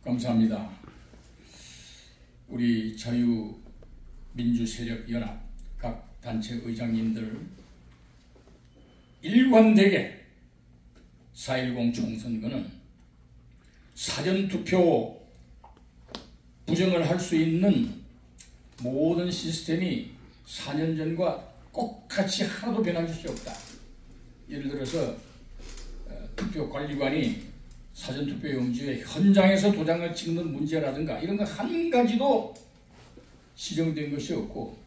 감사합니다. 우리 자유민주세력연합 각 단체 의장님들 일관되게 4.10 총선거는 사전투표 부정을 할 수 있는 모든 시스템이 4년 전과 똑같이 하나도 변한 것이 없다. 예를 들어서 투표관리관이 사전투표 용지에 현장에서 도장을 찍는 문제라든가 이런 거 한 가지도 시정된 것이 없고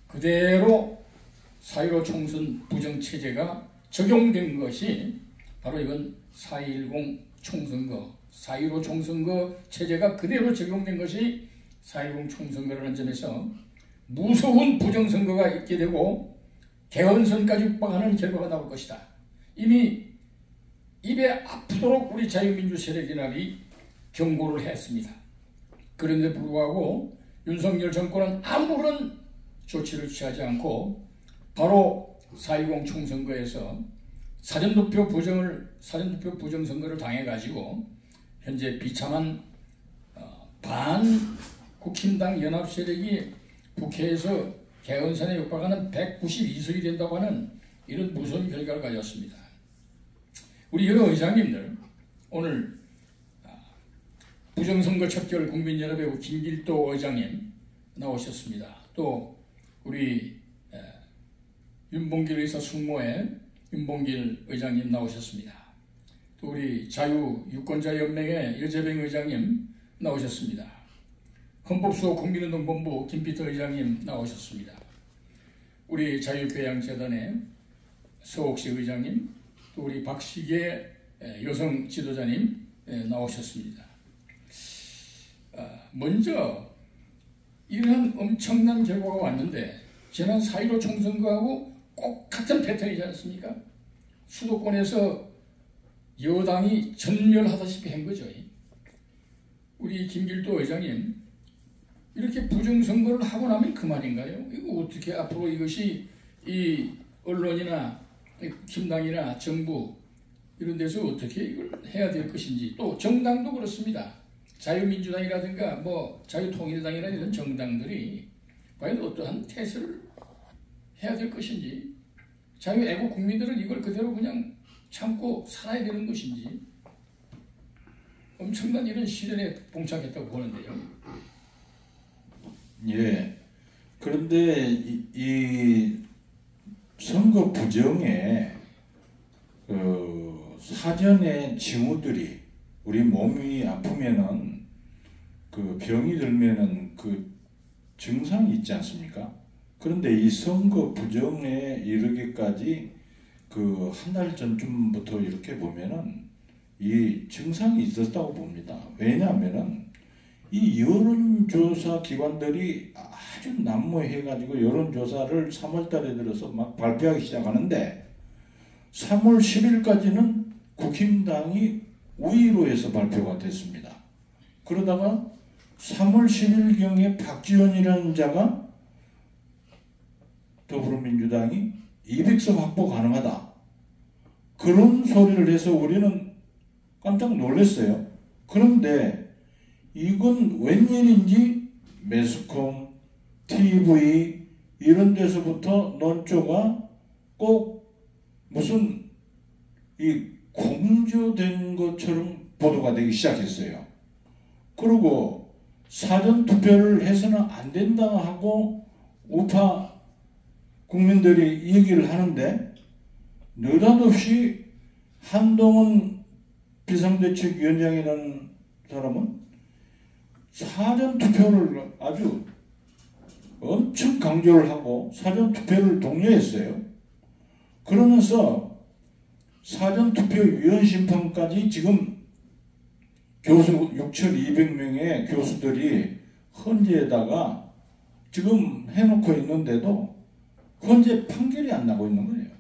그대로 4.15 총선 부정체제가 적용된 것이 바로 이건 4.10 총선거, 4.15 총선거 체제가 그대로 적용된 것이 4.10 총선거라는 점에서 무서운 부정선거가 있게 되고 개헌선까지 육박하는 결과가 나올 것이다. 이미 입에 아프도록 우리 자유민주세력연합이 경고를 했습니다. 그런데 불구하고 윤석열 정권은 아무런 조치를 취하지 않고 바로 4.10 총선거에서 사전투표 부정선거를 당해가지고 현재 비참한 반국힘당 연합세력이 국회에서 개헌선에 육박하는 192석이 된다고 하는 이런 무서운 결과를 가졌습니다. 우리 여러 의장님들 오늘 부정선거 척결 국민연합의 김길도 의장님 나오셨습니다. 또 우리 윤봉길 의사 숙모의 윤봉길 의장님 나오셨습니다. 또 우리 자유유권자연맹의 여재병 의장님 나오셨습니다. 헌법수호 국민운동본부 김피터 의장님 나오셨습니다. 우리 자유교양재단의 서옥시 의장님, 또 우리 박시계 여성 지도자님 나오셨습니다. 먼저 이러한 엄청난 결과가 왔는데 지난 4.15 총선거하고 꼭 같은 패턴이지 않습니까? 수도권에서 여당이 전멸하다시피 한 거죠. 우리 김길도 의장님 이렇게 부정선거를 하고 나면 그만인가요? 이거 어떻게 앞으로 이것이 이 언론이나 김당이나 정부 이런 데서 어떻게 이걸 해야 될 것인지 또 정당도 그렇습니다. 자유민주당이라든가 뭐 자유통일당이나 이런 정당들이 과연 어떠한 태세를 해야 될 것인지 자유애국 국민들은 이걸 그대로 그냥 참고 살아야 되는 것인지 엄청난 이런 시련에 봉착했다고 보는데요. 예. 그런데 이 선거 부정에 사전에 징후들이 우리 몸이 아프면은 그 병이 들면은 그 증상이 있지 않습니까? 그런데 이 선거 부정에 이르기까지 그 한 달 전쯤부터 이렇게 보면은 이 증상이 있었다고 봅니다. 왜냐하면은 이 여론조사 기관들이 아주 난무해가지고 여론조사를 3월달에 들어서 막 발표하기 시작하는데 3월 10일까지는 국힘당이 우위로 해서 발표가 됐습니다. 그러다가 3월 10일경에 박지원이라는 자가 더불어민주당이 200석 확보 가능하다. 그런 소리를 해서 우리는 깜짝 놀랐어요. 그런데 이건 웬일인지 매스컴, TV 이런 데서부터 논조가 꼭 무슨 이 공조된 것처럼 보도가 되기 시작했어요. 그리고 사전투표를 해서는 안 된다 하고 우파 국민들이 얘기를 하는데 느닷없이 한동훈 비상대책위원장이라는 사람은 사전투표를 아주 엄청 강조를 하고 사전투표를 독려했어요. 그러면서 사전투표 위헌심판까지 지금 교수 6,200명의 교수들이 헌재에다가 지금 해놓고 있는데도 헌재 판결이 안 나고 있는 거예요.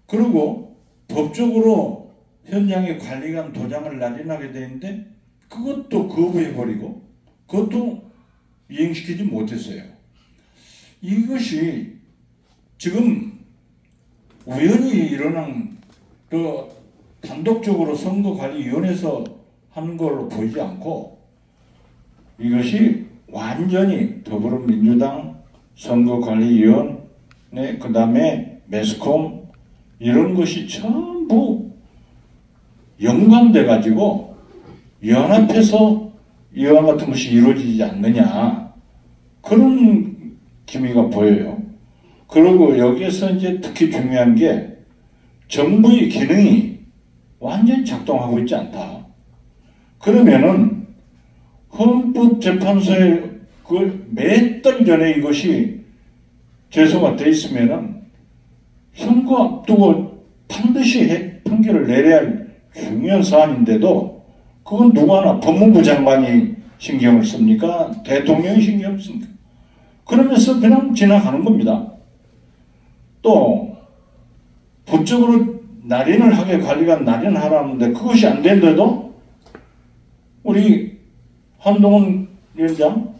그리고 법적으로 현장에 관리관 도장을 날인하게 되는데 그것도 거부해버리고 그것도 이행시키지 못했어요. 이것이 지금 우연히 일어난 그 단독적으로 선거관리위원회에서 한 걸로 보이지 않고 이것이 완전히 더불어민주당 선거관리위원회 그 다음에 매스컴 이런 것이 전부 연관돼 가지고 연합해서 이와 같은 것이 이루어지지 않느냐 그런 기미가 보여요. 그리고 여기에서 이제 특히 중요한 게 정부의 기능이 완전히 작동하고 있지 않다. 그러면은 헌법재판소에 그 몇 달 전에 이것이 제소가 돼 있으면은 선거 앞두고 반드시 판결을 내려야 할 중요한 사안인데도 그건 누구 하나 법무부 장관이 신경을 씁니까? 대통령이 신경을 씁니까? 그러면서 그냥 지나가는 겁니다. 또 법적으로 날인을 하게 관리가 날인하라는데 그것이 안 된데도 우리 한동훈 위원장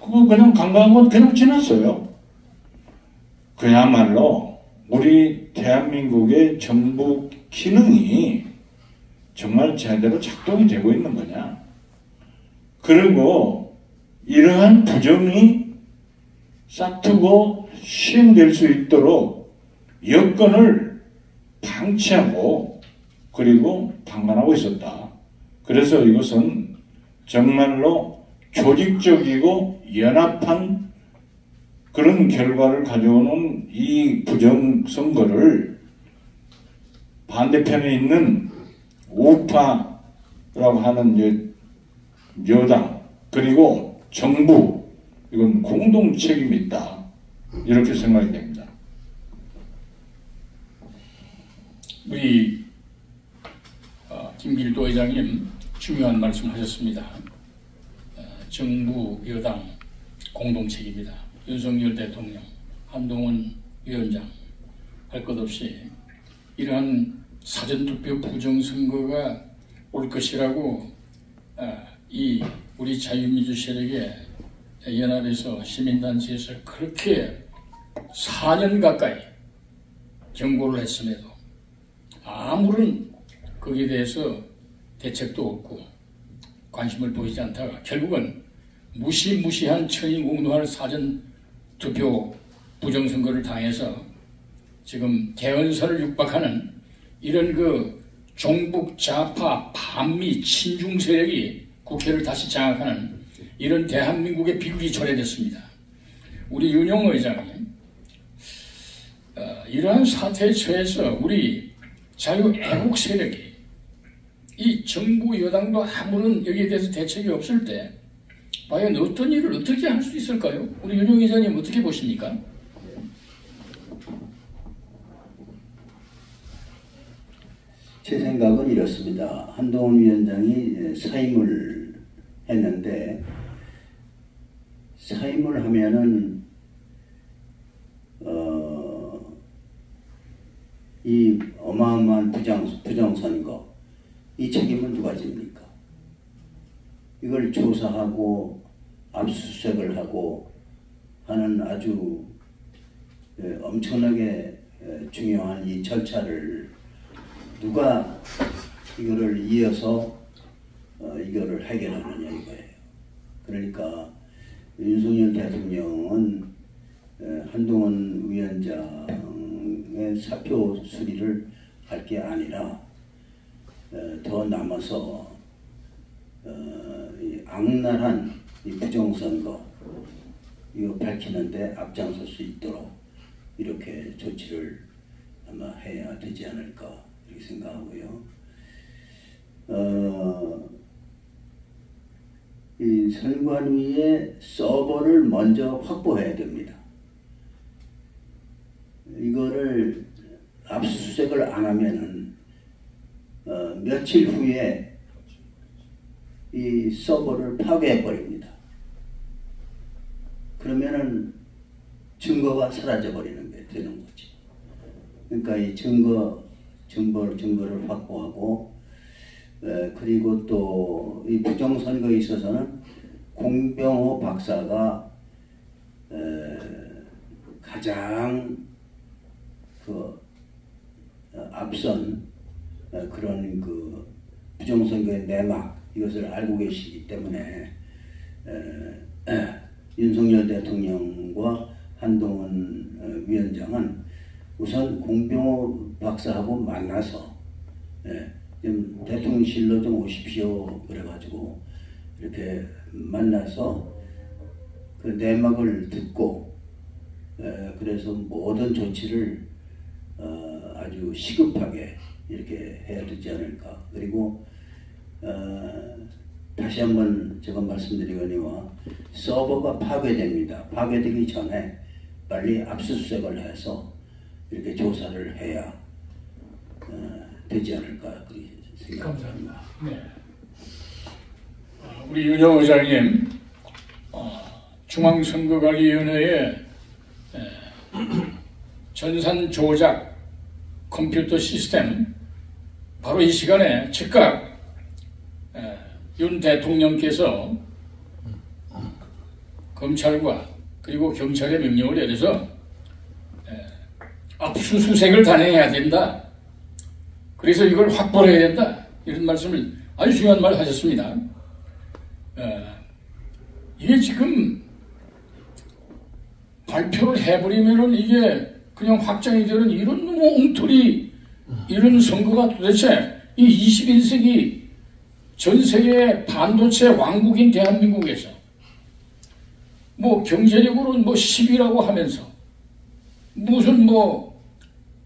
그거 그냥 간과하고 그냥 지났어요. 그야말로 우리 대한민국의 정부 기능이 정말 제대로 작동이 되고 있는 거냐. 그리고 이러한 부정이 싹트고 시행될 수 있도록 여건을 방치하고 그리고 방관하고 있었다. 그래서 이것은 정말로 조직적이고 연합한 그런 결과를 가져오는 이 부정선거를 반대편에 있는 우파라고 하는 여당 그리고 정부 이건 공동 책임이 있다. 이렇게 생각이 됩니다. 우리 김길도 의장님 중요한 말씀하셨습니다. 정부 여당 공동 책임이다. 윤석열 대통령, 한동훈 위원장 할 것 없이 이러한 사전투표 부정선거가 올 것이라고 이 우리 자유민주 세력의 연합에서 시민단체에서 그렇게 4년 가까이 경고를 했음에도 아무런 거기에 대해서 대책도 없고 관심을 보이지 않다가 결국은 무시무시한 천인공노할 사전투표 부정선거를 당해서 지금 대언선을 육박하는 이런 그 종북 좌파 반미 친중 세력이 국회를 다시 장악하는 이런 대한민국의 비극이 초래됐습니다. 우리 윤용 의장이 이러한 사태에 처해서 우리 자유애국 세력이 이 정부 여당도 아무런 여기에 대해서 대책이 없을 때 과연 어떤 일을 어떻게 할 수 있을까요? 우리 윤용 의장님 어떻게 보십니까? 제 생각은 이렇습니다. 한동훈 위원장이 사임을 했는데 사임을 하면은 이 어마어마한 부정선거 이 책임은 누가 집니까? 이걸 조사하고 압수수색을 하고 하는 아주 엄청나게 중요한 이 절차를 누가 이거를 이어서 이거를 해결하느냐 이거예요. 그러니까 윤석열 대통령은 한동훈 위원장의 사표 수리를 할 게 아니라 더 남아서 이 악랄한 이 부정선거 이거 밝히는데 앞장설 수 있도록 이렇게 조치를 아마 해야 되지 않을까 이렇게 생각하고요. 이 선관위의 서버를 먼저 확보해야 됩니다. 이거를 압수수색을 안 하면은 며칠 후에 이 서버를 파괴해 버립니다. 그러면은 증거가 사라져 버리는 게 되는 거지. 그러니까 이 증거를 확보하고 그리고 또 이 부정선거에 있어서는 공병호 박사가 가장 그 앞선 그런 그 부정선거의 내막 이것을 알고 계시기 때문에 윤석열 대통령과 한동훈 위원장은 우선 공병호 박사하고 만나서 좀 대통령실로 좀 오십시오 그래가지고 이렇게 만나서 그 내막을 듣고 그래서 모든 조치를 아주 시급하게 이렇게 해야 되지 않을까. 그리고 다시 한번 제가 말씀드리거니와 서버가 파괴됩니다. 파괴되기 전에 빨리 압수수색을 해서 이렇게 조사를 해야 되지 않을까 그렇게 생각합니다. 감사합니다. 네. 우리 윤영 의장님, 중앙선거관리위원회의 전산 조작 컴퓨터 시스템 바로 이 시간에 즉각 윤 대통령께서 검찰과 그리고 경찰에 명령을 내려서 압수수색을 단행해야 된다. 그래서 이걸 확보를 해야 된다. 이런 말씀을 아주 중요한 말 하셨습니다. 이게 지금 발표를 해버리면은 이게 그냥 확정이 되는 이런 너무 엉터리 이런 선거가 도대체 이 21세기 전 세계 반도체 왕국인 대한민국에서 뭐 경제력으로는 뭐 10위라고 하면서 무슨 뭐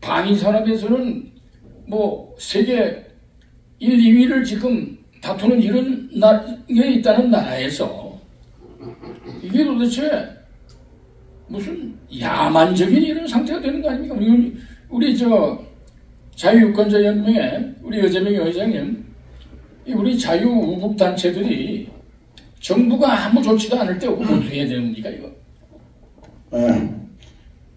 방위 산업에서는 뭐 세계 1, 2위를 지금 다투는 이런 게 있다는 나라에서 이게 도대체 무슨 야만적인 이런 상태가 되는 거 아닙니까? 우리 자유유권자연맹의 우리 여재명 의장님, 우리 자유우북단체들이 정부가 아무 좋지도 않을 때 어떻게 해야 되는 겁니까, 이거?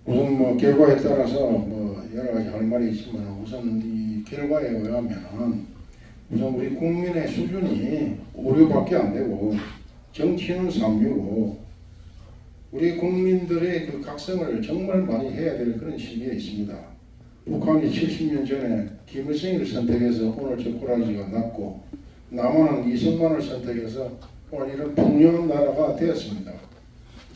우선 뭐 결과에 따라서 뭐 여러 가지 할 말이 있지만 우선 이 결과에 의하면 우선 우리 국민의 수준이 5, 6밖에 안 되고 정치는 3위고 우리 국민들의 그 각성을 정말 많이 해야 될 그런 시기에 있습니다. 북한이 70년 전에 김일성을 선택해서 오늘 저 꼬라지가 났고 남한은 이승만을 선택해서 오늘 이런 풍요한 나라가 되었습니다.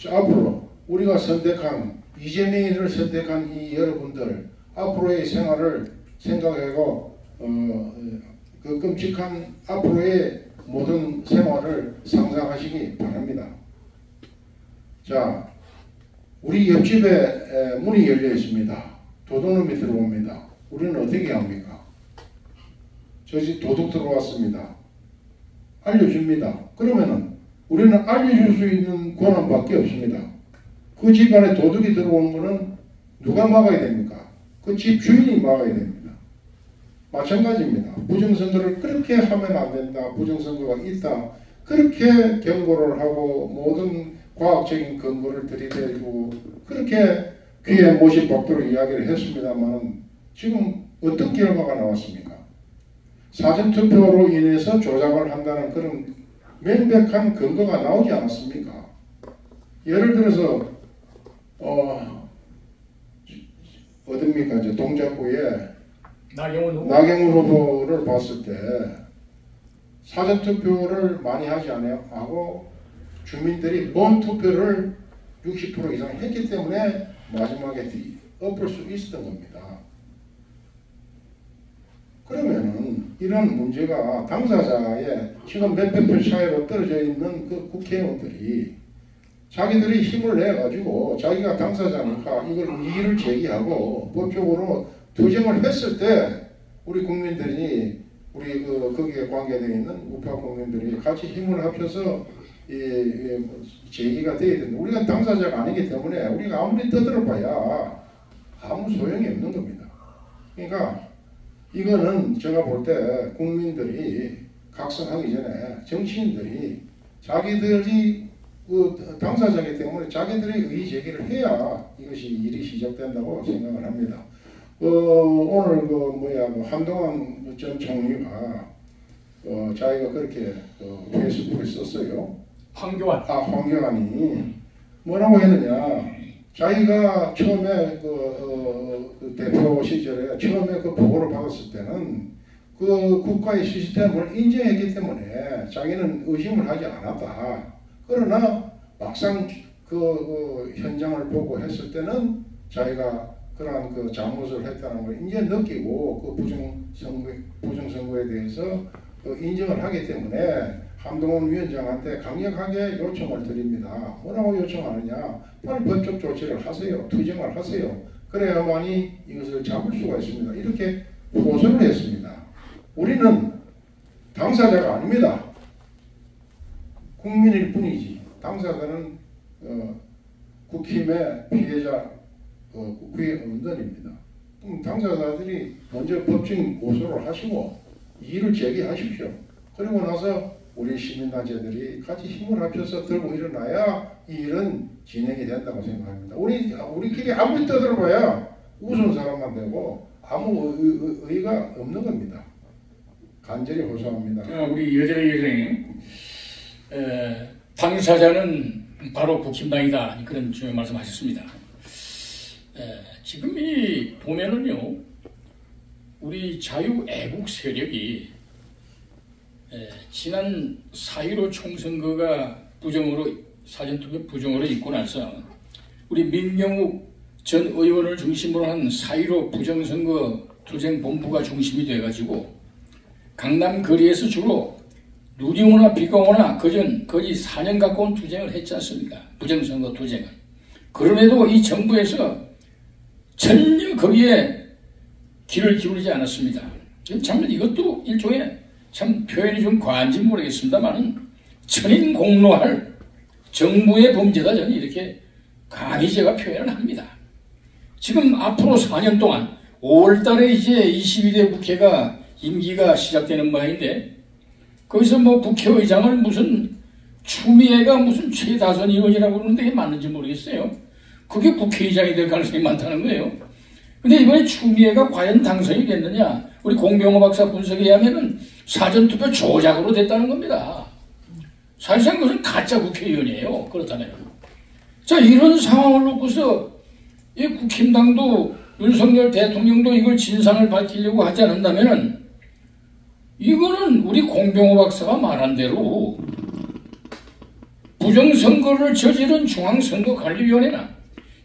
앞으로 우리가 선택한 이재명을 선택한 이 여러분들 앞으로의 생활을 생각하고 그 끔찍한 앞으로의 모든 생활을 상상하시기 바랍니다. 자, 우리 옆집에 문이 열려 있습니다. 도둑놈이 들어옵니다. 우리는 어떻게 합니까? 저 집 도둑 들어왔습니다. 알려줍니다. 그러면은 우리는 알려줄 수 있는 권한밖에 없습니다. 그 집 안에 도둑이 들어오는 것은 누가 막아야 됩니까? 그 집 주인이 막아야 됩니다. 마찬가지입니다. 부정선거를 그렇게 하면 안 된다. 부정선거가 있다. 그렇게 경고를 하고 모든 과학적인 근거를 들이대고 그렇게 귀에 못이 박도록 이야기를 했습니다만 지금 어떤 결과가 나왔습니까? 사전투표로 인해서 조작을 한다는 그런 명백한 근거가 나오지 않았습니까? 예를 들어서 어딥니까? 이제 동작구에 나경원 후보를 봤을 때 사전투표를 많이 하지 않고 주민들이 본투표를 60% 이상 했기 때문에 마지막에 엎을 수 있었던 겁니다. 그러면은 이런 문제가 당사자의 지금 몇백 표 차이로 떨어져 있는 그 국회의원들이 자기들이 힘을 내가지고 자기가 당사자니까 이걸 이의를 제기하고 법적으로 투쟁을 했을 때 우리 국민들이 우리 거기에 관계되어 있는 우파 국민들이 같이 힘을 합쳐서 제기가 돼야 된다. 우리가 당사자가 아니기 때문에 우리가 아무리 떠들어봐야 아무 소용이 없는 겁니다. 그러니까 이거는 제가 볼 때 국민들이 각성하기 전에 정치인들이 자기들이 그 당사자이기 때문에 자기들이 의의 제기를 해야 이것이 일이 시작된다고 생각을 합니다. 오늘 한동안 전 총리가 자기가 그렇게 페이스북에 썼어요. 황교안이 뭐라고 했느냐? 자기가 처음에 그 대표 시절에 처음에 그 보고를 받았을 때는 그 국가의 시스템을 인정했기 때문에 자기는 의심을 하지 않았다. 그러나 막상 그 현장을 보고 했을 때는 자기가 그러한 그 잘못을 했다는 걸 이제 느끼고 그 부정선거에 대해서 인정을 하기 때문에 한동훈 위원장한테 강력하게 요청을 드립니다. 뭐라고 요청하느냐? 빨리 법적 조치를 하세요. 투쟁을 하세요. 그래야만이 이것을 잡을 수가 있습니다. 이렇게 호소를 했습니다. 우리는 당사자가 아닙니다. 국민일 뿐이지. 당사자는 국힘의 피해자 국회의원들입니다. 당사자들이 먼저 법적인 고소를 하시고 이의를 제기하십시오. 그리고 나서 우리 시민단체들이 같이 힘을 합쳐서 들고 일어나야 이 일은 진행이 된다고 생각합니다. 우리끼리 아무리 떠들어봐야 우스운 사람만 되고 아무 의의가 없는 겁니다. 간절히 호소합니다. 우리 여전히 선생님, 당사자는 바로 국힘당이다, 그런 중요한 말씀하셨습니다. 지금 이 보면은요, 우리 자유애국 세력이 지난 4.15 총선거가 사전투표 부정으로 있고 나서 우리 민경욱 전 의원을 중심으로 한 4.15 부정선거 투쟁본부가 중심이 돼가지고 강남 거리에서 주로 누리호나 비공호나 그전 거의 4년 가까운 투쟁을 했지 않습니까? 부정선거 투쟁을. 그럼에도 이 정부에서 전혀 거기에 귀를 기울이지 않았습니다. 참 이것도 일종의 참 표현이 좀 과한지 모르겠습니다만 천인공노할 정부의 범죄다, 저는 이렇게 강히 제가 표현을 합니다. 지금 앞으로 4년 동안 5월달에 이제 22대 국회가 임기가 시작되는 모양인데 거기서 뭐 국회의장을 무슨 추미애가 무슨 최다선 의원이라고 그러는데 이게 맞는지 모르겠어요. 그게 국회의장이 될 가능성이 많다는 거예요. 근데 이번에 추미애가 과연 당선이 됐느냐? 우리 공병호 박사 분석에 의하면은 사전투표 조작으로 됐다는 겁니다. 사실상 그것은 가짜 국회의원이에요. 그렇다면. 자, 이런 상황을 놓고서 이 국힘당도 윤석열 대통령도 이걸 진상을 밝히려고 하지 않는다면은 이거는 우리 공병호 박사가 말한 대로 부정선거를 저지른 중앙선거관리위원회나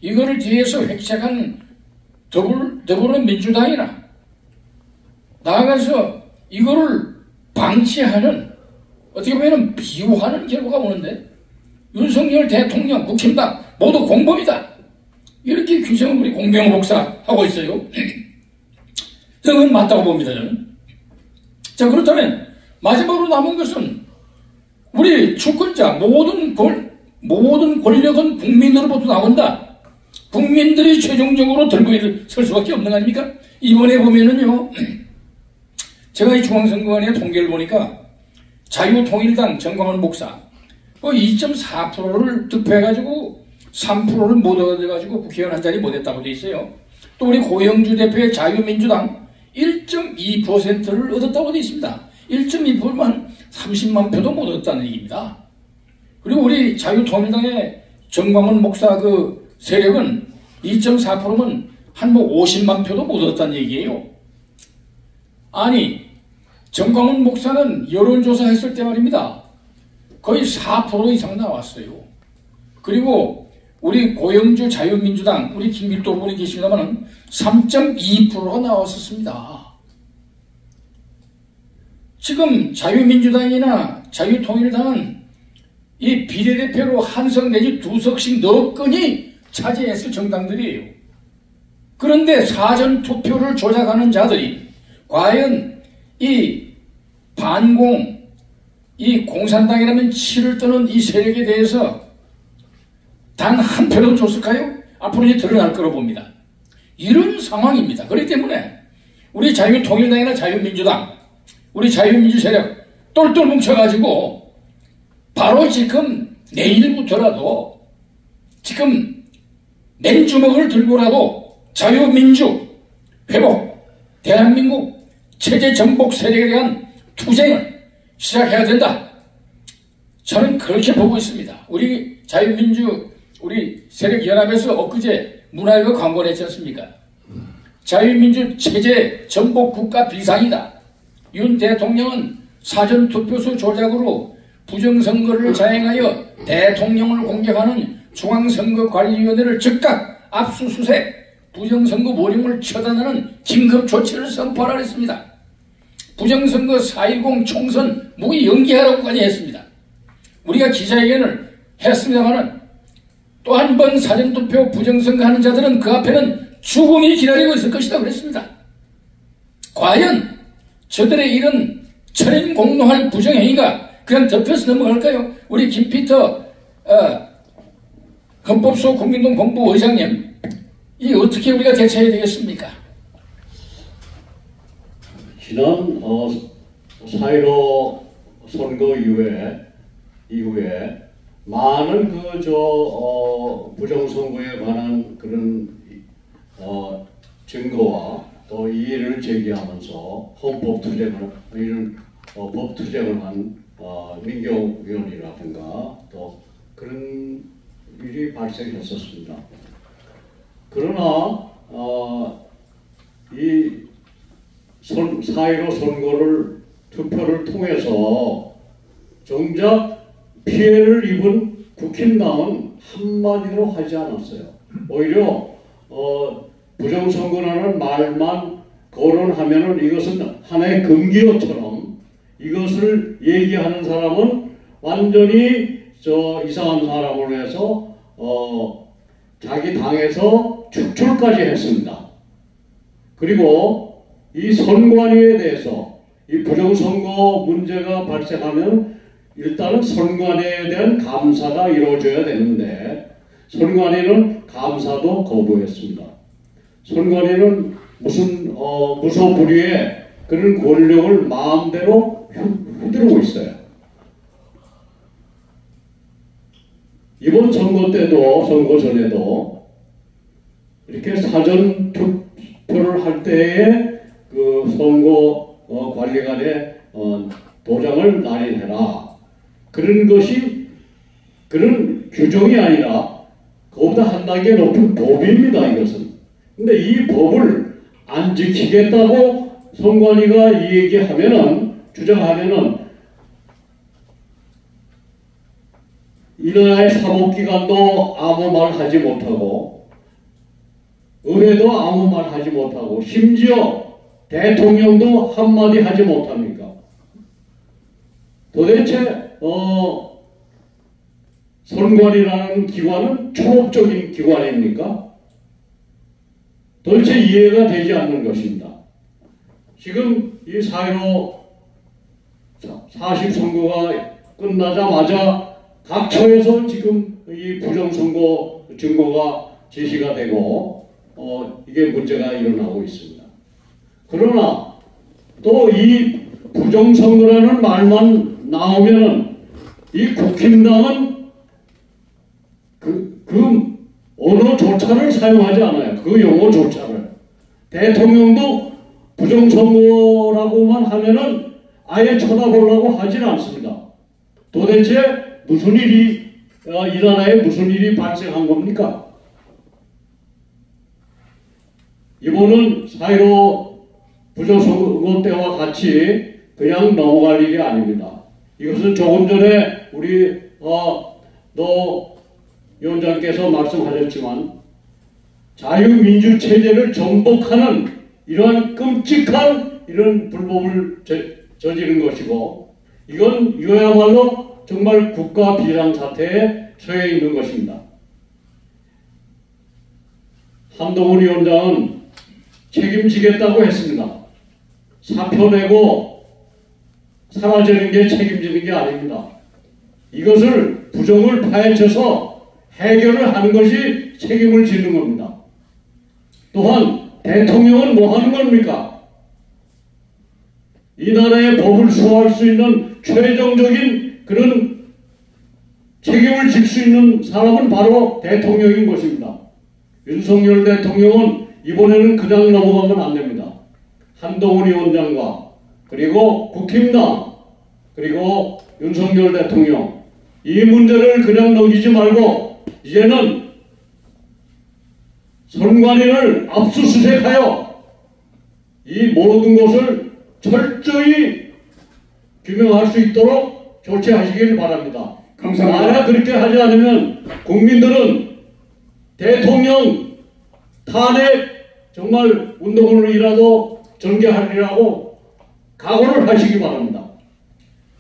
이거를 뒤에서 획책한 더불어민주당이나 나아가서 이거를 방치하는, 어떻게 보면 비호하는 결과가 오는데 윤석열 대통령, 국힘당 모두 공범이다, 이렇게 규정을 우리 공병호 박사 하고 있어요. 그건 맞다고 봅니다, 저는. 자, 그렇다면 마지막으로 남은 것은 우리 주권자, 모든 권력은 국민으로부터 나온다. 국민들이 최종적으로 들고 설 수밖에 없는 거 아닙니까? 이번에 보면은요, 제가 이 중앙선거관의 통계를 보니까 자유통일당 정광훈 목사 2.4%를 득표해가지고 3%를 못 얻어가지고 국회의원 한 자리 못했다고 돼 있어요. 또 우리 고영주 대표의 자유민주당 1.2%를 얻었다고 돼 있습니다. 1.2%만 30만 표도 못 얻었다는 얘기입니다. 그리고 우리 자유통일당의 정광훈 목사 그 세력은 2.4%면 한 50만 표도 못 얻었다는 얘기예요. 아니, 정광훈 목사는 여론조사 했을 때 말입니다, 거의 4% 이상 나왔어요. 그리고 우리 고영주 자유민주당, 우리 김길도 분이 계십니다만 3.2%가 나왔었습니다. 지금 자유민주당이나 자유통일당은 이 비례대표로 한 석 내지 두 석씩 너끈히 차지했을 정당들이에요. 그런데 사전투표를 조작하는 자들이 과연 이 반공, 이 공산당이라면 치를 떠는 이 세력에 대해서 단 한 표도 줬을까요? 앞으로 이제 드러날 거로 봅니다. 이런 상황입니다. 그렇기 때문에 우리 자유통일당이나 자유민주당, 우리 자유민주 세력 똘똘 뭉쳐가지고 바로 지금 내일부터라도 지금 맨주먹을 들고라도 자유민주 회복, 대한민국 체제 전복 세력에 대한 투쟁을 시작해야 된다. 저는 그렇게 보고 있습니다. 우리 자유민주 우리 세력연합에서 엊그제 문화일보 광고를 했지 않습니까? 자유민주 체제 전복 국가 비상이다. 윤 대통령은 사전투표수 조작으로 부정선거를 자행하여 대통령을 공격하는 중앙선거관리위원회를 즉각 압수수색, 부정선거 모임을 처단하는 긴급 조치를 선포하라 했습니다. 부정선거 4.10 총선 무기 연기하라고까지 했습니다. 우리가 기자회견을 했습니다마는 또 한 번 사전투표 부정선거 하는 자들은 그 앞에는 죽음이 기다리고 있을 것이다 그랬습니다. 과연 저들의 이런 철인공노할 부정행위가 그냥 덮여서 넘어갈까요? 우리 김피터 헌법소 국민동 본부 의장님, 이 어떻게 우리가 대처해야 되겠습니까? 지난 4.15 선거 이후에 많은 부정선거에 관한 그런 증거와 또 이의를 제기하면서 헌법투쟁을 이런 법투쟁을 한 민경위원이라든가 또 그런 일이 발생했었습니다. 그러나 이 4.15 선거를 투표를 통해서 정작 피해를 입은 국힘당은 한마디로 하지 않았어요. 오히려 부정선거라는 말만 거론하면은 이것은 하나의 금기어처럼 이것을 얘기하는 사람은 완전히 이상한 사람으로 해서 자기 당에서 축출까지 했습니다. 그리고 이 선관위에 대해서 이 부정선거 문제가 발생하면 일단은 선관위에 대한 감사가 이루어져야 되는데 선관위는 감사도 거부했습니다. 선관위는 무슨 무소불위의 그런 권력을 마음대로 휘두르고 있어요. 이번 선거 때도 선거 전에도 이렇게 사전 투표를 할 때에 그 선거 관리관의 도장을 날인해라. 그런 것이 그런 규정이 아니라 그보다 한 단계 높은 법입니다. 이것은. 근데 이 법을 안 지키겠다고 선관위가 이 얘기하면은 주장하면은 이 나라의 사법기관도 아무 말 하지 못하고 의회도 아무 말 하지 못하고 심지어 대통령도 한마디 하지 못합니까? 도대체 선관위라는 기관은 초법적인 기관입니까? 도대체 이해가 되지 않는 것입니다. 지금 이 4.15 40선거가 끝나자마자 각처에서 지금 이 부정선거 증거가 제시가 되고 이게 문제가 일어나고 있습니다. 그러나 또 이 부정선거라는 말만 나오면은 이 국힘당은 그 언어조차를 사용하지 않아요. 그 용어조차를. 대통령도 부정선거라고만 하면은 아예 쳐다보려고 하진 않습니다. 도대체 무슨 일이 이 나라에 무슨 일이 발생한 겁니까? 이번은 4.15 부정선거 때와 같이 그냥 넘어갈 일이 아닙니다. 이것은 조금 전에 우리 너 위원장께서 말씀하셨지만 자유민주 체제를 전복하는 이러한 끔찍한 이런 불법을 저지른 것이고 이건 이거야말로 정말 국가 비상사태에 처해 있는 것입니다. 한동훈 위원장은 책임지겠다고 했습니다. 사표 내고 사라지는 게 책임지는 게 아닙니다. 이것을 부정을 파헤쳐서 해결을 하는 것이 책임을 지는 겁니다. 또한 대통령은 뭐 하는 겁니까? 이 나라의 법을 수호할 수 있는 최종적인 그런 책임을 질 수 있는 사람은 바로 대통령인 것입니다. 윤석열 대통령은 이번에는 그냥 넘어가면 안 됩니다. 한동훈 위원장과 그리고 국힘당 그리고 윤석열 대통령 이 문제를 그냥 넘기지 말고 이제는 선관위를 압수수색하여 이 모든 것을 철저히 규명할 수 있도록 조치하시길 바랍니다. 감사합니다. 만약 그렇게 하지 않으면 국민들은 대통령 탄핵 정말 운동으로라도 전개하리라고 각오를 하시기 바랍니다.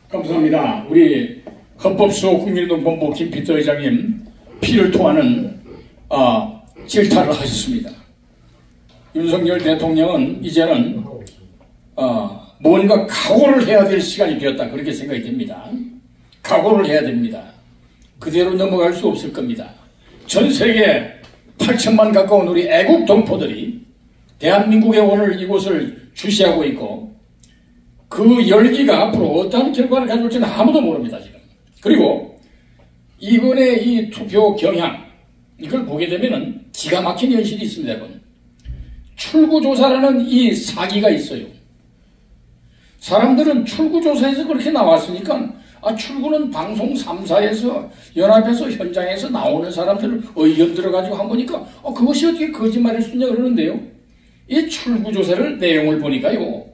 감사합니다. 우리 헌법수호 국민운동본부 김필도 의장님 피를 토하는 질타를 하셨습니다. 윤석열 대통령은 이제는 뭔가 각오를 해야 될 시간이 되었다, 그렇게 생각이 됩니다. 각오를 해야 됩니다. 그대로 넘어갈 수 없을 겁니다. 전 세계 8천만 가까운 우리 애국 동포들이 대한민국에 오늘 이곳을 주시하고 있고, 그 열기가 앞으로 어떠한 결과를 가져올지는 아무도 모릅니다, 지금. 그리고 이번에 이 투표 경향, 이걸 보게 되면은 기가 막힌 현실이 있습니다, 여러분. 출구조사라는 이 사기가 있어요. 사람들은 출구조사에서 그렇게 나왔으니까 출구는 방송 3사에서 연합에서 현장에서 나오는 사람들을 의견 들어가지고 한 거니까 그것이 어떻게 거짓말일 수 있냐 그러는데요. 이 출구조사를 내용을 보니까요,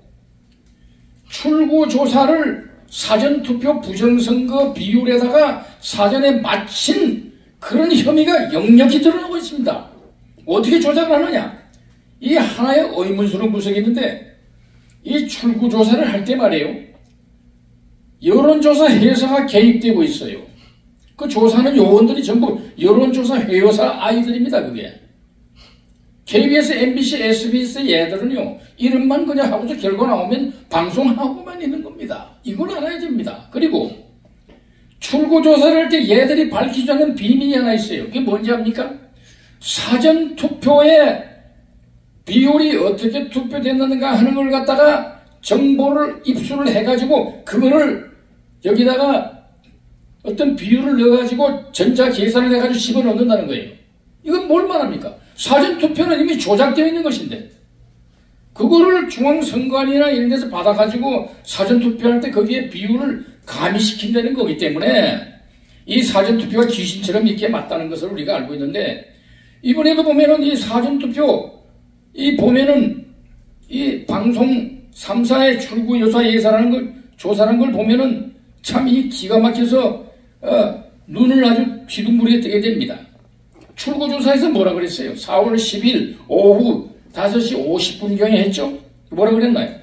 출구조사를 사전투표 부정선거 비율에다가 사전에 맞춘 그런 혐의가 역력히 드러나고 있습니다. 어떻게 조작을 하느냐? 이 하나의 의문스러운 구석이 있는데, 이 출구조사를 할 때 말이에요, 여론조사 회사가 개입되고 있어요. 그 조사는 요원들이 전부 여론조사 회사 아이들입니다, 그게. KBS, MBC, SBS 얘들은요, 이름만 그냥 하고서 결과 나오면 방송하고만 있는 겁니다. 이걸 알아야 됩니다. 그리고 출구조사를 할 때 얘들이 밝히지 않는 비밀이 하나 있어요. 그게 뭔지 압니까? 사전투표의 비율이 어떻게 투표됐는가 하는 걸 갖다가 정보를 입수를 해가지고 그거를 여기다가 어떤 비율을 넣어가지고 전자 계산을 해가지고 집어넣는다는 거예요. 이건 뭘 말합니까? 사전투표는 이미 조작되어 있는 것인데 그거를 중앙선관위나 이런 데서 받아가지고 사전투표할 때 거기에 비율을 가미시킨다는 거기 때문에 이 사전투표가 귀신처럼 이렇게 맞다는 것을 우리가 알고 있는데, 이번에도 보면은 이 사전투표 이 보면은 이 방송 3사의 출구 요사 예사라는 걸 조사라는 걸 보면은 참 이 기가 막혀서 눈을 아주 뒤둥그리게 뜨게 됩니다. 출구조사에서 뭐라 그랬어요? 4월 10일 오후 5시 50분경에 했죠? 뭐라 그랬나요?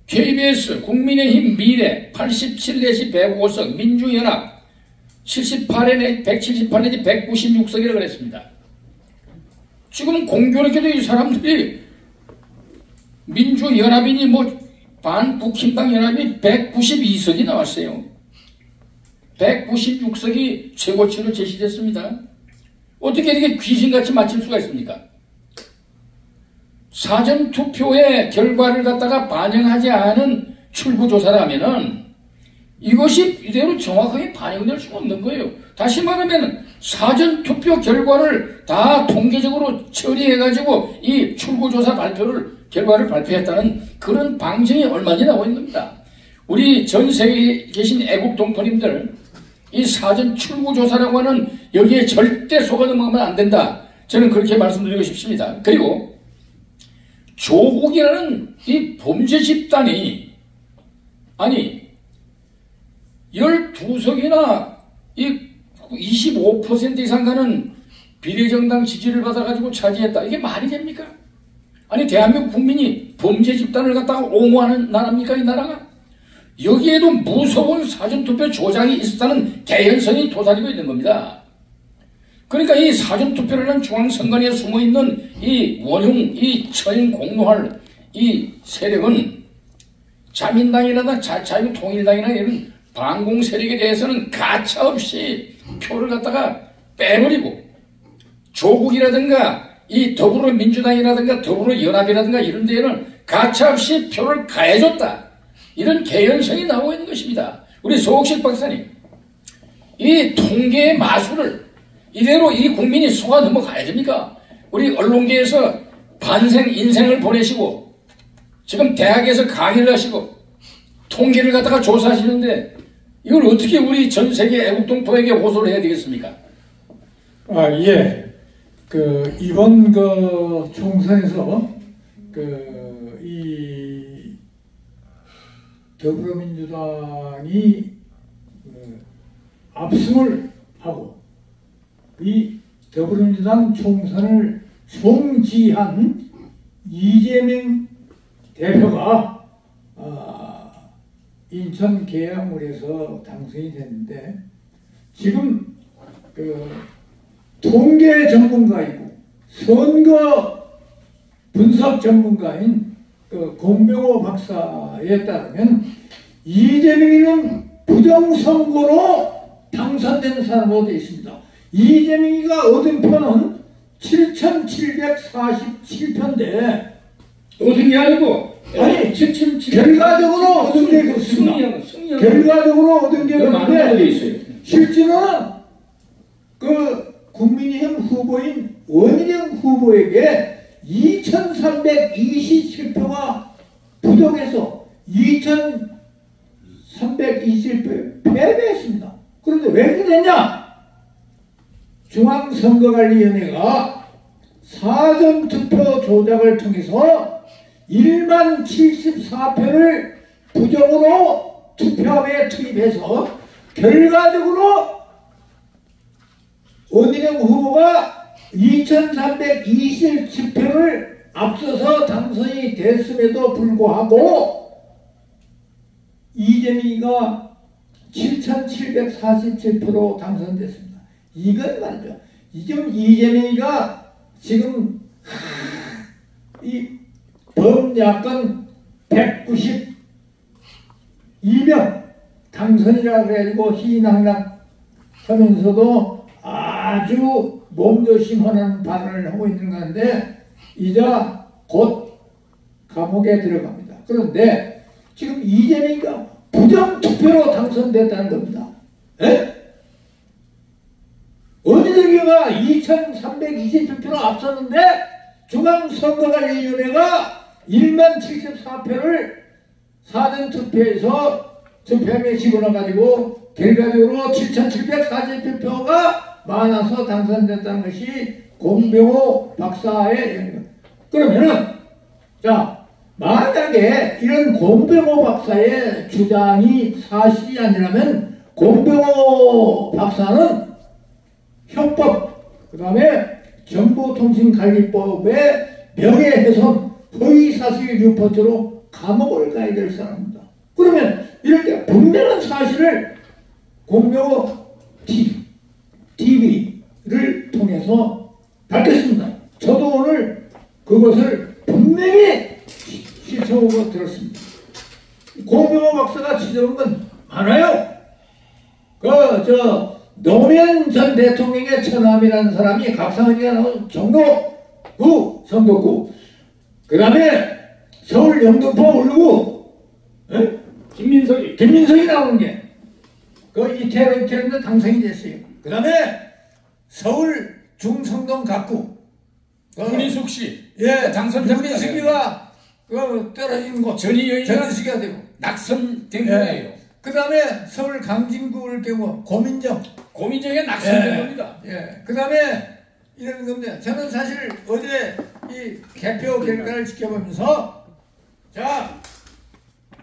KBS, 국민의힘 미래 87 내지 105석, 민주연합 178 내지 196석이라고 그랬습니다. 지금 공교롭게도 이 사람들이 민주연합이니 반북힘당 연합이 192석이 나왔어요. 196석이 최고치로 제시됐습니다. 어떻게 이렇게 귀신같이 맞출 수가 있습니까? 사전투표의 결과를 갖다가 반영하지 않은 출구조사라면은 이것이 이대로 정확하게 반영될 수가 없는 거예요. 다시 말하면 사전투표 결과를 다 통계적으로 처리해가지고 이 출구조사 결과를 발표했다는 그런 방증이 얼마나 나오고 있는 겁니다. 우리 전 세계에 계신 애국 동포님들, 이 사전 출구조사라고 하는 여기에 절대 속아 넘어가면 안 된다. 저는 그렇게 말씀드리고 싶습니다. 그리고 조국이라는 이 범죄 집단이 12석이나 이 25% 이상 가는 비례정당 지지를 받아가지고 차지했다. 이게 말이 됩니까? 대한민국 국민이 범죄 집단을 갖다가 옹호하는 나라입니까, 이 나라가? 여기에도 무서운 사전투표 조작이 있었다는 개연성이 도사리고 있는 겁니다. 그러니까 이 사전투표라는 중앙선관위에 숨어있는 이 원흉, 이 처형공노할 이 세력은 자민당이나 자유통일당이나 이런 반공 세력에 대해서는 가차없이 표를 갖다가 빼버리고, 조국이라든가 이 더불어민주당이라든가 더불어연합이라든가 이런 데에는 가차없이 표를 가해줬다. 이런 개연성이 나오고 있는 것입니다. 우리 소옥실 박사님, 이 통계의 마술을 이대로 이 국민이 속아 넘어가야 됩니까? 우리 언론계에서 반생 인생을 보내시고 지금 대학에서 강의를 하시고 통계를 갖다가 조사하시는데 이걸 어떻게 우리 전 세계 애국동포에게 호소를 해야 되겠습니까? 예. 이번 총선에서 이 더불어민주당이 압승을 하고 이 더불어민주당 총선을 송지한 이재명 대표가 인천 계양을에서 당선이 됐는데 지금 통계 전문가이고 선거 분석 전문가인 공병호 박사에 따르면 이재명이는 부정선거로 당선된 사람으로 되어 있습니다. 이재명이가 얻은 표는 7,747표인데 얻은 게 아니고 아니 7,700 결과적으로 얻은 게 그렇습니다. 결과적으로 얻은 게 그런데 실제로는 국민의힘 후보인 원희룡 후보에게 2,327표가 부족해서 2,327표 패배했습니다. 그런데 왜 그렇게 됐냐? 중앙선거관리위원회가 사전투표 조작을 통해서 1만 74표를 부정으로 투표함에 투입해서 결과적으로 원희룡 후보가 2,327표를 앞서서 당선이 됐음에도 불구하고 이재명이가 7,747표로 당선됐습니다. 이건 말이죠. 지금 이재명이가 지금 이 범야권 192명 당선이라 그래가지고 희낙낙 하면서도 아주 몸조심하는 발언을 하고 있는 건데 이제 곧 감옥에 들어갑니다. 그런데 지금 이재명이가 부정투표로 당선됐다는 겁니다. 원희룡이가 2,327표로 앞섰는데 중앙선거관리위원회가 1만 74표를 사전투표에서 투표함에 집어넣어가지고 결과적으로 7,740표가 많아서 당선됐다는 것이 공병호 박사의 얘기입니다. 그러면은 자 만약에 이런 공병호 박사의 주장이 사실이 아니라면 공병호 박사는 형법 그 다음에 정보통신관리법의 명예훼손 허위사실 유포죄로 감옥을 가야 될 사람입니다. 그러면 이렇게 분명한 사실을 공병호 TV를 통해서 밝혔습니다. 저도 오늘 그것을 분명히 시청하고 들었습니다. 공병호 박사가 지적한 건 많아요. 노무현 전 대통령의 처남이라는 사람이 각상은이가 나온 종로구 선거구, 그 다음에 서울 영등포 울구 김민석이 나오는 게 이태원에 당선이 됐어요. 그 다음에 서울 중성동 갑구 문희숙 씨 당선자 문희숙이가 떨어진 곳 전희숙이가 되고 낙선된 거예요. 그 다음에 서울 강진구를 경우 고민정에 낙선된 겁니다. 그 다음에 이런 건데 저는 사실 어제 이 개표 결과를 지켜보면서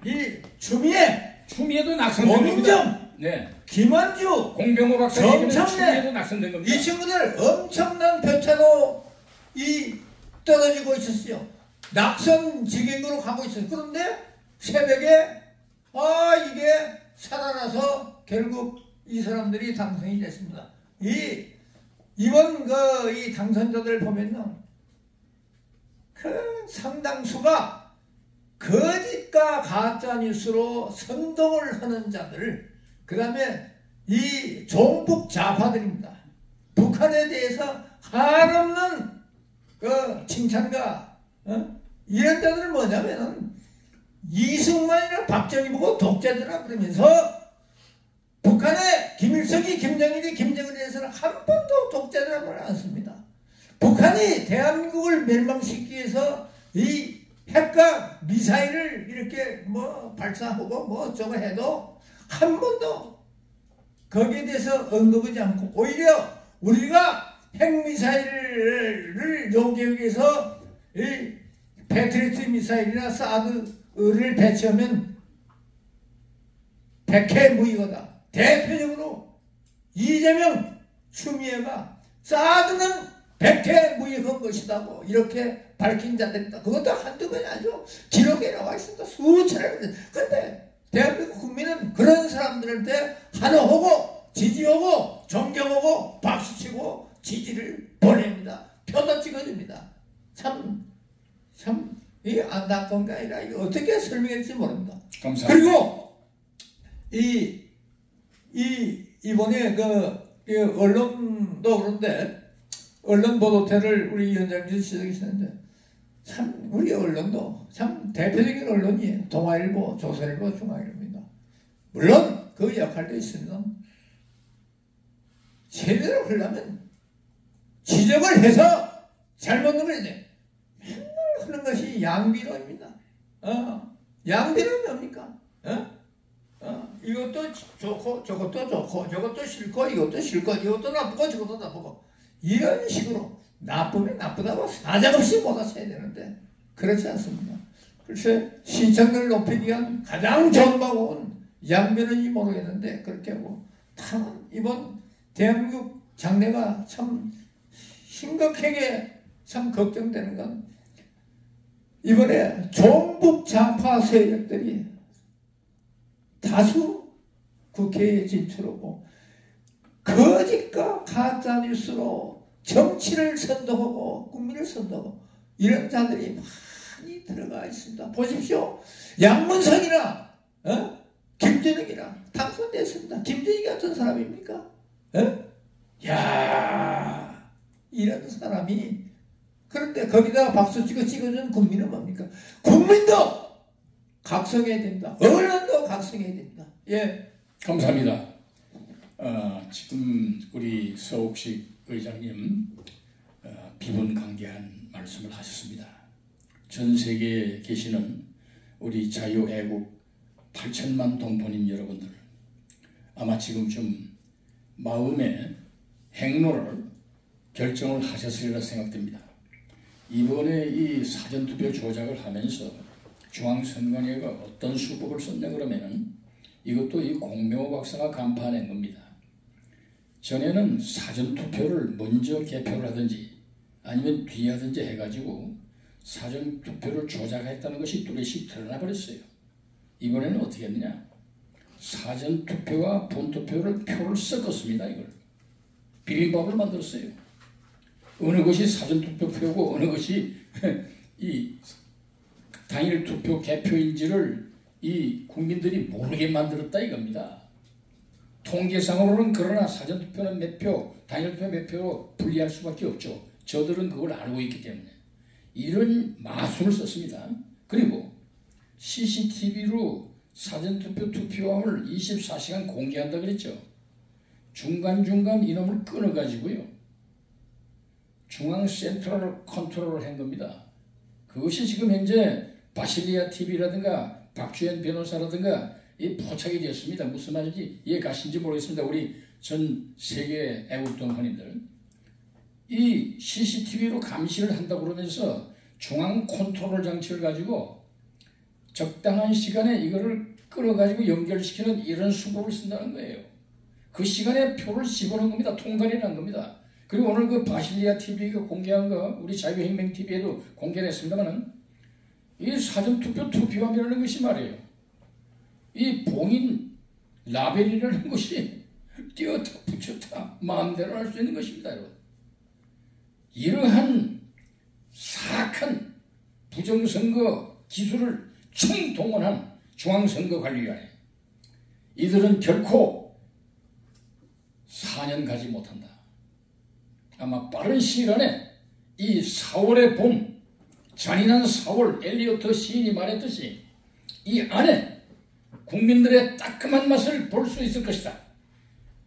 이 추미애도 낙선된 겁니다. 김한주, 공병호 박사 정청래 낙선된 겁니다. 이 친구들 엄청난 표차로 떨어지고 있었어요. 낙선 지경으로 가고 있어요. 그런데 새벽에 이게 살아나서 결국 이 사람들이 당선이 됐습니다. 이번 이 당선자들 보면요, 상당수가 거짓과 가짜 뉴스로 선동을 하는 자들, 그 다음에 이 종북 좌파들입니다. 북한에 대해서 한없는 칭찬과 이런 자들은 뭐냐면은 이승만이나 박정희 보고 독재자라 그러면서 북한의 김일성이 김정일이 김정은에 대해서는 한 번도 독재자라고 하지 않습니다. 북한이 대한민국을 멸망시키기 위해서 이 핵과 미사일을 이렇게 발사하고 어쩌고 해도 한 번도 거기에 대해서 언급하지 않고 오히려 우리가 핵미사일을 요구하기 위해서 이 패트리어트 미사일이나 사드를 배치하면 백해무익하다. 대표적으로 이재명, 추미애가 사드는 백해무익한 것이다고 이렇게 밝힌 자들이다. 그것도 한두 번이 아니죠. 기록에 나와 있습니다. 수천에. 근데 대한민국 국민은 그런 사람들한테 환호하고 지지하고 존경하고 박수치고 지지를 보냅니다. 표도 찍어줍니다. 이 안타까운 게 아니라 이거 어떻게 설명할지 모릅니다. 감사합니다. 그리고 이번에 언론도 그런데 언론 보도태를 우리 위원장님이 지적하시는데 참 우리 언론도 참 대표적인 언론이에요. 동아일보, 조선일보, 중앙일보입니다. 물론 그 역할도 있습니다. 제대로 하려면 지적을 해서 잘못 넣어야 돼. 맨날 하는 것이 양비론입니다. 양비론이 뭡니까? 이것도 좋고 저것도 좋고 저것도 싫고 이것도 싫고 이것도 나쁘고 저것도 나쁘고 이런 식으로 나쁘면 나쁘다고 사정없이 몰아쳐야 되는데 그렇지 않습니다. 글쎄 시청률 높이기 위한 가장 좋은 방법은 양변은지 모르겠는데 그렇게 하고 다만 이번 대한민국 장래가 참 심각하게 참 걱정되는 건 이번에 종북 좌파 세력들이 다수 국회에 진출하고 거짓과 가짜뉴스로 정치를 선동하고 국민을 선동하고 이런 자들이 많이 들어가 있습니다. 보십시오. 양문석이나 김준혁이나 당선됐습니다. 김준혁이 같은 사람입니까? 야 이런 사람이 그런데 거기다가 박수 치고 찍어준 국민은 뭡니까? 국민도 각성해야 됩니다. 언론도 각성해야 됩니다. 예. 감사합니다. 지금 우리 서옥식 의장님 비분강개한 말씀을 하셨습니다. 전 세계에 계시는 우리 자유애국 8천만 동포님 여러분들 아마 지금쯤 마음의 행로를 결정을 하셨으리라 생각됩니다. 이번에 이 사전투표 조작을 하면서 중앙선관위가 어떤 수법을 썼냐 그러면은 이것도 이 공명호 박사가 간파낸 겁니다. 전에는 사전투표를 먼저 개표를 하든지 아니면 뒤에 하든지 해가지고 사전투표를 조작했다는 것이 뚜렷이 드러나 버렸어요. 이번에는 어떻게 했느냐? 사전투표와 본투표를 표를 섞었습니다. 이걸 비빔밥을 만들었어요. 어느 것이 사전투표표고 어느 것이 이 당일 투표 개표인지를 이 국민들이 모르게 만들었다 이겁니다. 통계상으로는 그러나 사전투표는 몇 표, 당일투표 몇 표로 분리할 수밖에 없죠. 저들은 그걸 알고 있기 때문에 이런 마술을 썼습니다. 그리고 CCTV로 사전투표 투표함을 24시간 공개한다 그랬죠. 중간중간 이놈을 끊어가지고요. 중앙 센트럴 컨트롤을 한 겁니다. 그것이 지금 현재 바실리아 TV라든가 박주현 변호사라든가 이 포착이 되었습니다. 무슨 말인지 이해 가신지 모르겠습니다. 우리 전 세계 애국동포님들 이 CCTV로 감시를 한다고 그러면서 중앙 컨트롤 장치를 가지고 적당한 시간에 이거를 끌어가지고 연결시키는 이런 수법을 쓴다는 거예요. 그 시간에 표를 집어넣은 겁니다. 통관이 난 겁니다. 그리고 오늘 그 바실리아 TV가 공개한 거 우리 자유혁명 TV에도 공개했습니다만은 이 사전투표 투표함이라는 것이 말이에요. 이 봉인 라벨이라는 것이 띄었다 붙였다 마음대로 할 수 있는 것입니다. 여러분. 이러한 사악한 부정선거 기술을 총동원한 중앙선거관리위원회 이들은 결코 4년 가지 못한다. 아마 빠른 시일 안에 이 4월의 봄 잔인한 4월 엘리어트 시인이 말했듯이 이 안에 국민들의 따끔한 맛을 볼 수 있을 것이다.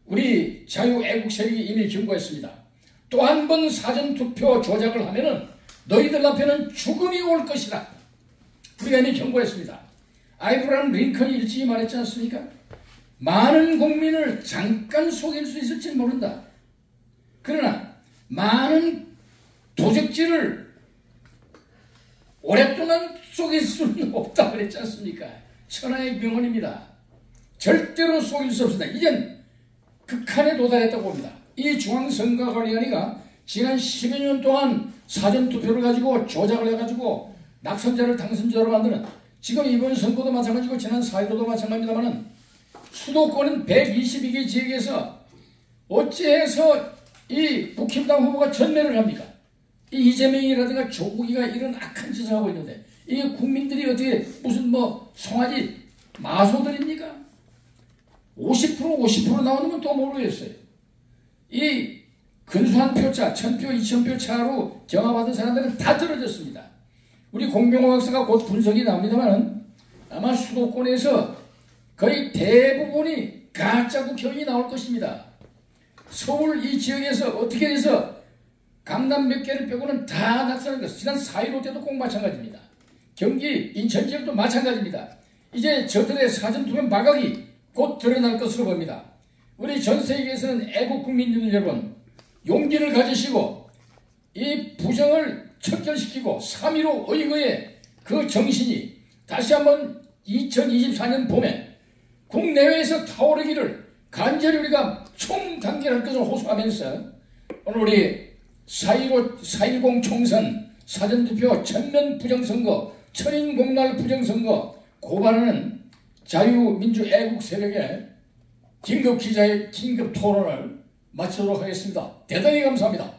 우리 자유애국 세력이 이미 경고했습니다. 또 한 번 사전투표 조작을 하면은 너희들 앞에는 죽음이 올 것이다. 우리가 이미 경고했습니다. 아브라함 링컨이 일찍이 말했지 않습니까? 많은 국민을 잠깐 속일 수 있을지 모른다. 그러나 많은 도적질을 오랫동안 속일 수는 없다 그랬지 않습니까? 천하의 명언입니다. 절대로 속일 수 없습니다. 이젠 극한에 도달했다고 봅니다. 이 중앙선거관리위원회가 지난 10여 년 동안 사전투표를 가지고 조작을 해가지고 낙선자를 당선자로 만드는, 지금 이번 선거도 마찬가지고 지난 4.15도 마찬가지입니다만 수도권은 122개 지역에서 어찌해서 이 국힘당 후보가 전멸을 합니까? 이 이재명이라든가 조국이가 이런 악한 짓을 하고 있는데 이게 국민들이 어떻게 무슨 뭐 송아지 마소들입니까? 50% 나오는 건 또 모르겠어요. 이 근소한 표차, 1000표, 2000표 차로 경합받은 사람들은 다 떨어졌습니다. 우리 공병호 박사가 곧 분석이 나옵니다만 아마 수도권에서 거의 대부분이 가짜 국회의원이 나올 것입니다. 서울 이 지역에서 어떻게 해서 강남 몇 개를 빼고는 다 낙선한 것. 지난 4.15 때도 꼭 마찬가지입니다. 경기, 인천 지역도 마찬가지입니다. 이제 저들의 사전투표 마각이 곧 드러날 것으로 봅니다. 우리 전 세계에서는 애국 국민들 여러분, 용기를 가지시고 이 부정을 척결시키고 3.15 의거의 그 정신이 다시 한번 2024년 봄에 국내외에서 타오르기를 간절히 우리가 총단결할 것을 호소하면서 오늘 우리 4.10 총선 사전투표 전면 부정선거, 천인공날 부정선거 고발하는 자유민주애국 세력의 긴급 기자의 긴급 토론을 마치도록 하겠습니다. 대단히 감사합니다.